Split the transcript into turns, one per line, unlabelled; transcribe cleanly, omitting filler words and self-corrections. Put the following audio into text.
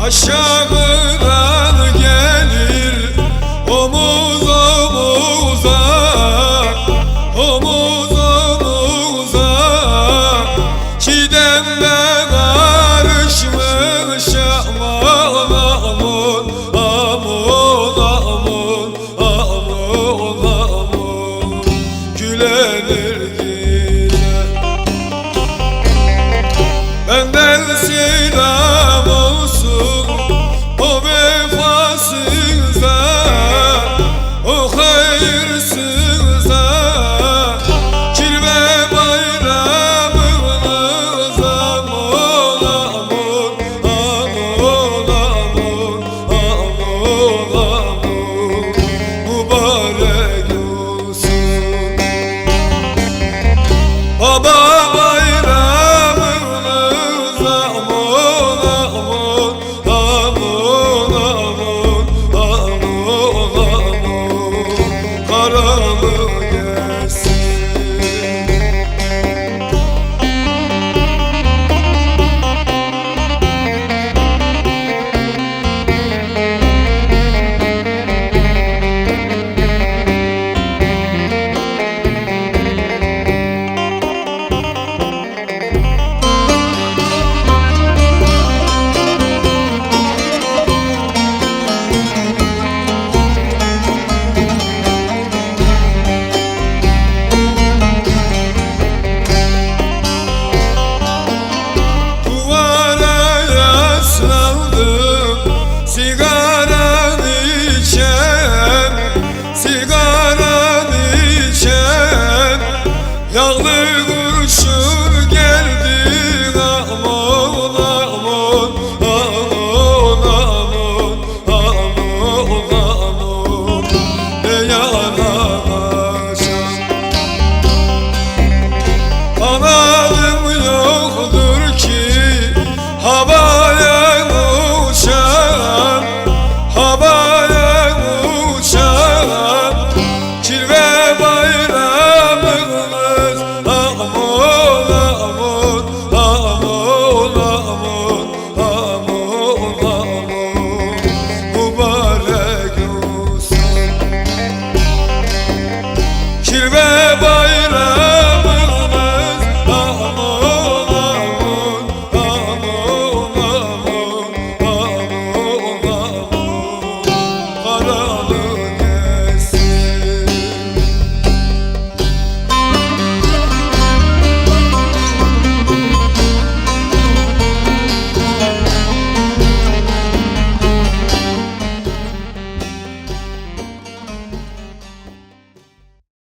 aşağıdan gelir omuz omuza, omuz omuza. Çiğdemle karışmış aman aman, aman aman, aman aman. Gülenir yine benden selam olsun o vefasıza, o hayırsıza. Kirve bayramınız aman aman, aman aman, aman aman. Mübarek olsun baba bayramınız aman aman, aman aman, aman aman. Karalı gelsin. Yağlı kurşun geldi aman aman, aman aman, aman aman. Ne yanacak kanalım yoktur ki havaya uçan, havaya uçan. Kirve bayramınız aman aman, aman aman, aman aman. Mübarek olsun. Kirve